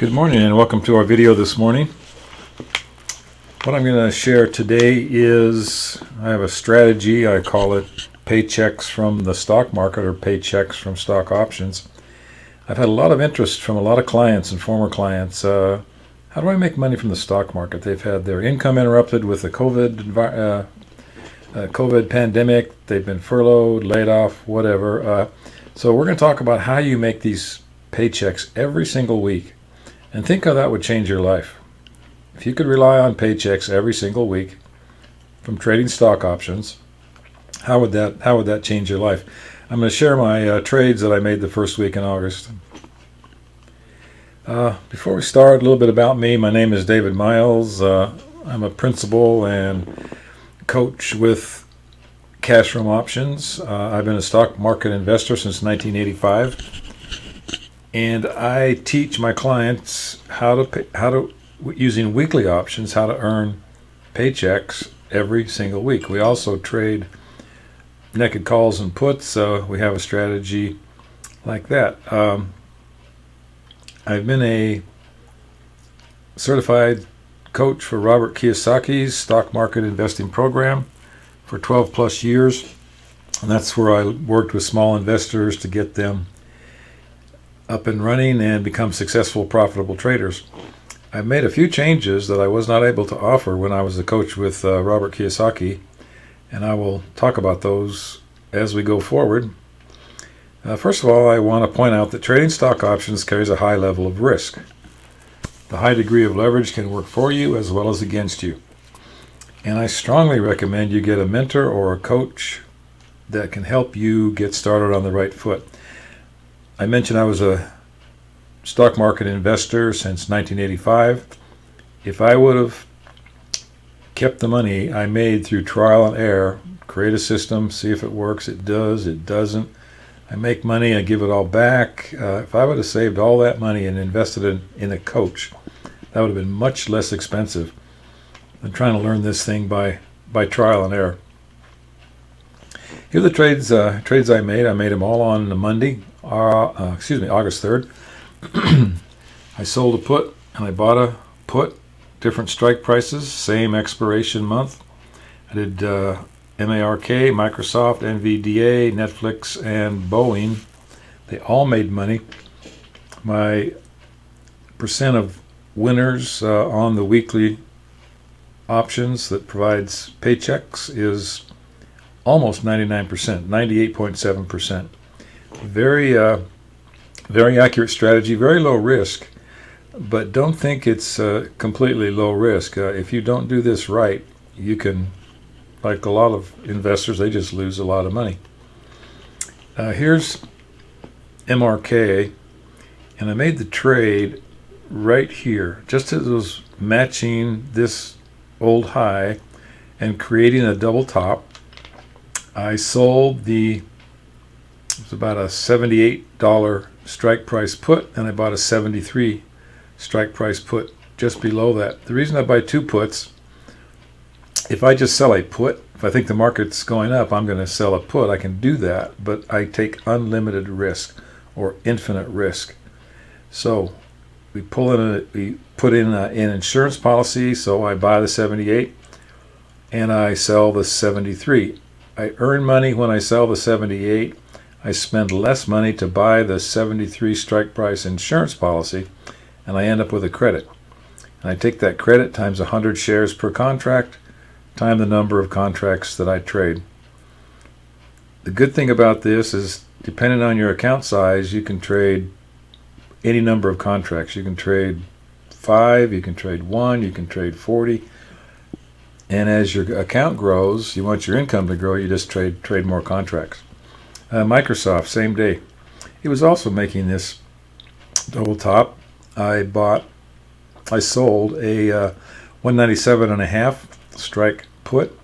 Good morning and welcome to our video this morning. What I'm going to share today is I have a strategy. I call it paychecks from the stock market or paychecks from stock options. I've had a lot of interest from a lot of clients and former clients. How do I make money from the stock market? They've had their income interrupted with the COVID pandemic. They've been furloughed, laid off, whatever. So we're going to talk about how you make these paychecks every single week. And think how that would change your life. If you could rely on paychecks every single week from trading stock options, how would that change your life? I'm going to share my trades that I made the first week in August. Before we start, a little bit about me. My name is David Miles. I'm a principal and coach with Cash from Options. I've been a stock market investor since 1985. And I teach my clients using weekly options, how to earn paychecks every single week. We also trade naked calls and puts, so we have a strategy like that. I've been a certified coach for Robert Kiyosaki's stock market investing program for 12 plus years. And that's where I worked with small investors to get them up and running and become successful, profitable traders. I've made a few changes that I was not able to offer when I was a coach with Robert Kiyosaki, and I will talk about those as we go forward. First of all, I want to point out that trading stock options carries a high level of risk. The high degree of leverage can work for you as well as against you. And I strongly recommend you get a mentor or a coach that can help you get started on the right foot. I mentioned I was a stock market investor since 1985. If I would have kept the money I made through trial and error, create a system, see if it works, it does, it doesn't, I make money, I give it all back. If I would have saved all that money and invested in a coach, that would have been much less expensive than trying to learn this thing by trial and error. Here are the trades I made. I made them all on the Monday, August 3rd. I sold a put and I bought a put, different strike prices, same expiration month. I did MARK, Microsoft, NVDA, Netflix, and Boeing. They all made money. My percent of winners on the weekly options that provides paychecks is almost 99%, 98.7%. Very accurate strategy, very low risk, but don't think it's completely low risk. If you don't do this right, you can, like a lot of investors, they just lose a lot of money. Here's MRK, and I made the trade right here, just as it was matching this old high and creating a double top. I sold it was about a $78 strike price put, and I bought a $73 strike price put just below that. The reason I buy two puts, if I just sell a put, if I think the market's going up, I'm going to sell a put. I can do that, but I take unlimited risk or infinite risk. So we put in an insurance policy, so I buy the 78 and I sell the 73. I earn money when I sell the 78. I spend less money to buy the 73 strike price insurance policy, and I end up with a credit. And I take that credit times 100 shares per contract, times the number of contracts that I trade. The good thing about this is, depending on your account size, you can trade any number of contracts. You can trade 5, you can trade 1, you can trade 40. And as your account grows, you want your income to grow, you just trade more contracts. Microsoft, same day. It was also making this double top. I sold a 197.5 strike put,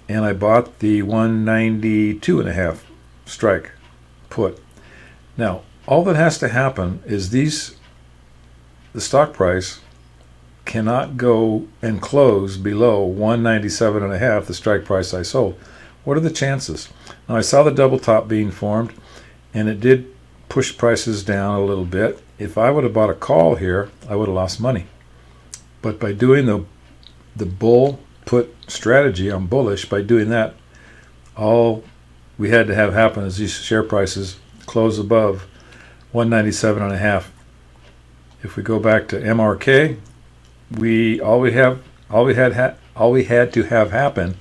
and I bought the 192.5 strike put. Now, all that has to happen is the stock price cannot go and close below 197.5, the strike price I sold. What are the chances? Now, I saw the double top being formed, and it did push prices down a little bit, if I would have bought a call here, I would have lost money. But by doing the bull put strategy on bullish, by doing that, all we had to have happen is these share prices close above 197.5. If we go back to MRK, all we had to have happen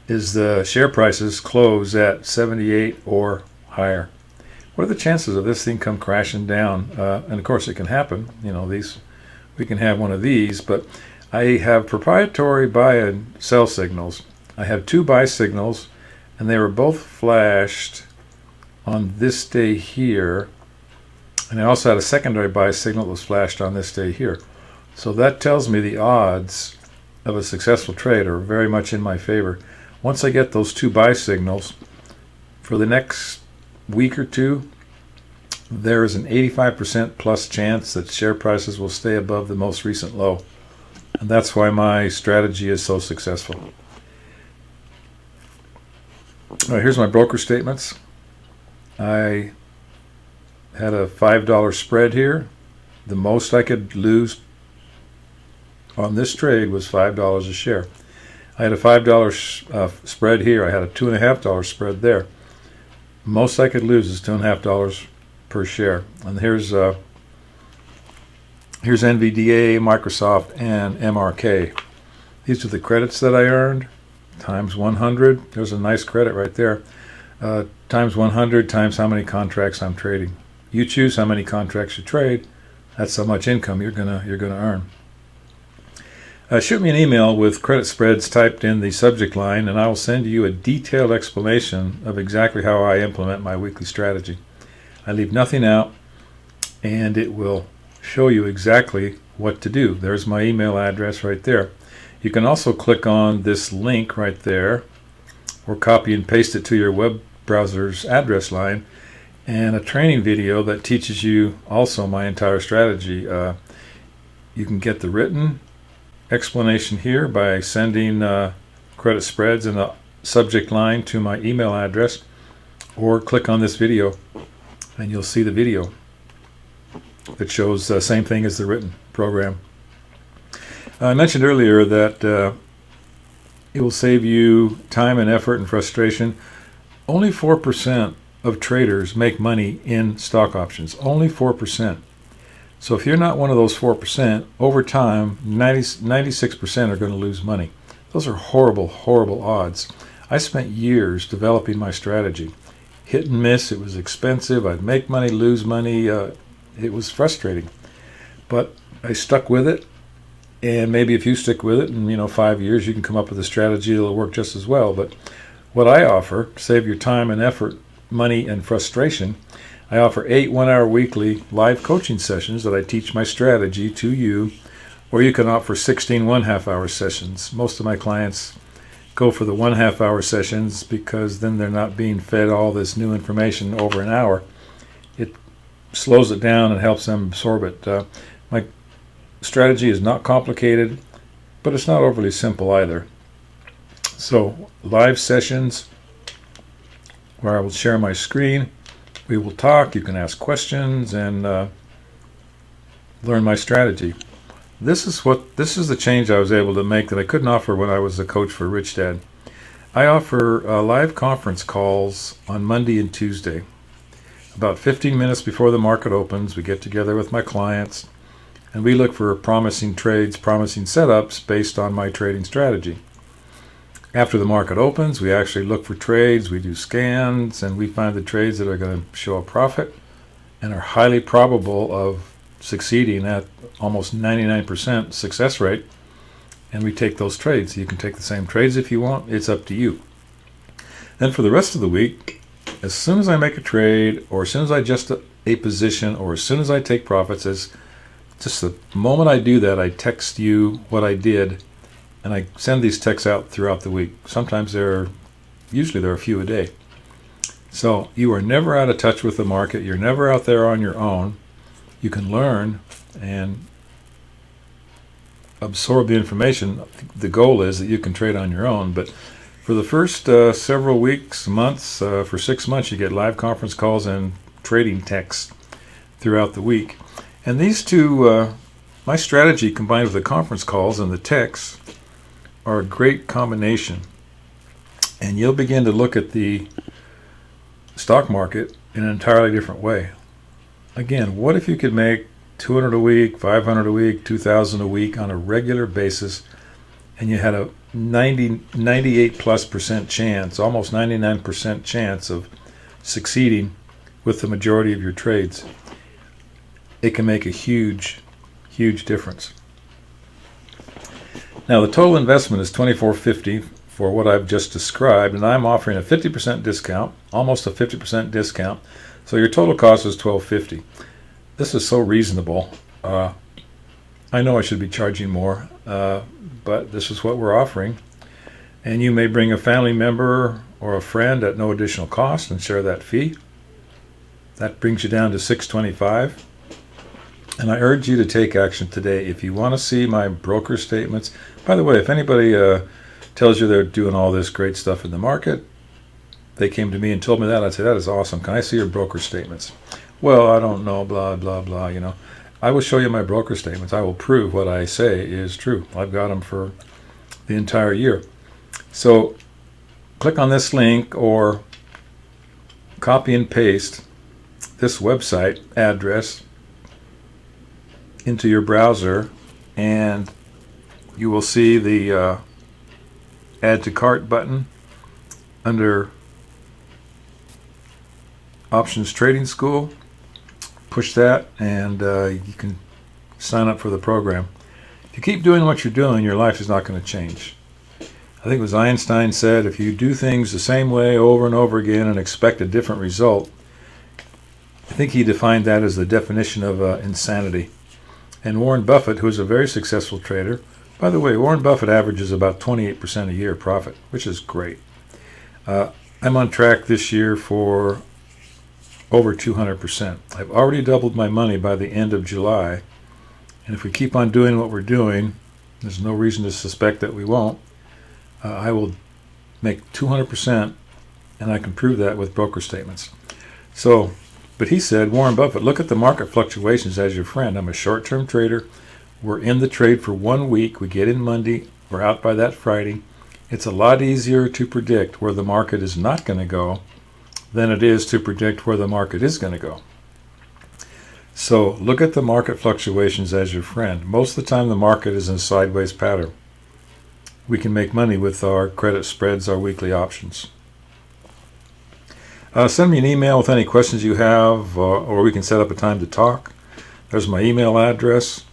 is the share prices close at 78 or higher. What are the chances of this thing come crashing down? And of course, it can happen. We can have one of these, but I have proprietary buy and sell signals. I have two buy signals, and they were both flashed on this day here. And I also had a secondary buy signal that was flashed on this day here. So that tells me the odds of a successful trade are very much in my favor. Once I get those two buy signals, for the next week or two, there is an 85% plus chance that share prices will stay above the most recent low. And that's why my strategy is so successful. All right, here's my broker statements. I had a $5 spread here. The most I could lose on this trade was $5 a share. I had a $5 spread here. I had a $2.50 spread there. Most I could lose is $2.50 per share. And here's NVDA, Microsoft, and MRK. These are the credits that I earned times 100. There's a nice credit right there. Times 100 times how many contracts I'm trading. You choose how many contracts you trade. That's how much income you're gonna earn. Shoot me an email with credit spreads typed in the subject line, and I will send you a detailed explanation of exactly how I implement my weekly strategy. I leave nothing out, and it will show you exactly what to do. There's my email address right there. You can also click on this link right there, or copy and paste it to your web browser's address line, and a training video that teaches you also my entire strategy. You can get the written explanation here by sending credit spreads in the subject line to my email address, or click on this video and you'll see the video that shows the same thing as the written program. I mentioned earlier that it will save you time and effort and frustration. Only 4% of traders make money in stock options. Only 4%. So if you're not one of those 4%, over time, 96% are going to lose money. Those are horrible, horrible odds. I spent years developing my strategy. Hit and miss. It was expensive. I'd make money, lose money. It was frustrating. But I stuck with it. And maybe if you stick with it in 5 years, you can come up with a strategy that'll work just as well. But what I offer, save your time and effort, money and frustration, I offer 8 one-hour weekly live coaching sessions that I teach my strategy to you, or you can opt for 16 one-half-hour sessions. Most of my clients go for the 1.5-hour sessions because then they're not being fed all this new information over an hour. It slows it down and helps them absorb it. My strategy is not complicated, but it's not overly simple either. So live sessions where I will share my screen. We will talk, you can ask questions, and learn my strategy. This is the change I was able to make that I couldn't offer when I was a coach for Rich Dad. I offer live conference calls on Monday and Tuesday. About 15 minutes before the market opens, we get together with my clients, and we look for promising trades, promising setups based on my trading strategy. After the market opens, we actually look for trades, we do scans, and we find the trades that are going to show a profit and are highly probable of succeeding at almost 99% success rate, and we take those trades. You can take the same trades if you want. It's up to you. Then for the rest of the week, as soon as I make a trade, or as soon as I adjust a position, or as soon as I take profits, just the moment I do that, I text you what I did. And I send these texts out throughout the week. Sometimes usually there are a few a day. So you are never out of touch with the market. You're never out there on your own. You can learn and absorb the information. The goal is that you can trade on your own. But for the first several weeks, months, for 6 months, you get live conference calls and trading texts throughout the week. And these two, my strategy combined with the conference calls and the texts, are a great combination. And you'll begin to look at the stock market in an entirely different way. Again, what if you could make 200 a week, 500 a week, 2,000 a week on a regular basis, and you had a 98+% chance, almost 99% chance of succeeding with the majority of your trades? It can make a huge difference. Now, the total investment is $24.50 for what I've just described, and I'm offering a 50% discount, almost a 50% discount. So your total cost is $12.50. This is so reasonable. I know I should be charging more, but this is what we're offering. And you may bring a family member or a friend at no additional cost and share that fee. That brings you down to $6.25. And I urge you to take action today. If you want to see my broker statements, by the way, if anybody tells you they're doing all this great stuff in the market, they came to me and told me that, I'd say, that is awesome. Can I see your broker statements? Well, I don't know, blah, blah, blah, I will show you my broker statements. I will prove what I say is true. I've got them for the entire year. So click on this link or copy and paste this website address into your browser, and you will see the add to cart button under Options Trading School. Push that and you can sign up for the program. If you keep doing what you're doing, your life is not going to change. I think it was Einstein said, if you do things the same way over and over again and expect a different result, I think he defined that as the definition of insanity. And Warren Buffett, who is a very successful trader, by the way, Warren Buffett averages about 28% a year profit, which is great. I'm on track this year for over 200%. I've already doubled my money by the end of July. And if we keep on doing what we're doing, there's no reason to suspect that we won't. I will make 200%, and I can prove that with broker statements. So, but he said, Warren Buffett, look at the market fluctuations as your friend. I'm a short-term trader. We're in the trade for 1 week. We get in Monday. We're out by that Friday. It's a lot easier to predict where the market is not going to go than it is to predict where the market is going to go. So look at the market fluctuations as your friend. Most of the time the market is in a sideways pattern. We can make money with our credit spreads, our weekly options. Send me an email with any questions you have, or we can set up a time to talk. There's my email address.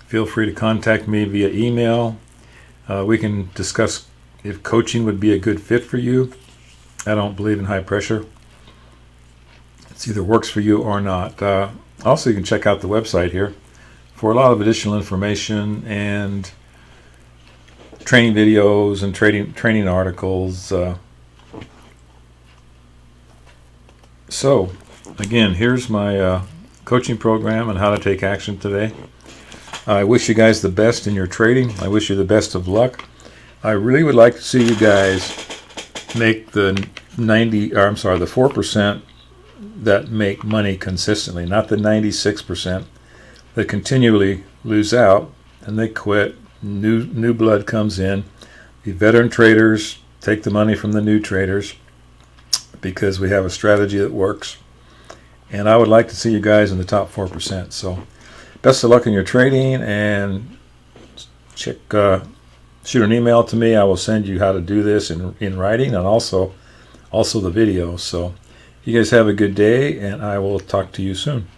Feel free to contact me via email. We can discuss if coaching would be a good fit for you. I don't believe in high pressure. It either works for you or not. Also, you can check out the website here for a lot of additional information and training videos and training articles. So, again, here's my coaching program and how to take action today. I wish you guys the best in your trading. I wish you the best of luck. I really would like to see you guys make the 4% that make money consistently, not the 96% that continually lose out and they quit. New blood comes in. The veteran traders take the money from the new traders because we have a strategy that works. And I would like to see you guys in the top 4%. So best of luck in your trading, and shoot an email to me. I will send you how to do this in writing, and also the video. So you guys have a good day, and I will talk to you soon.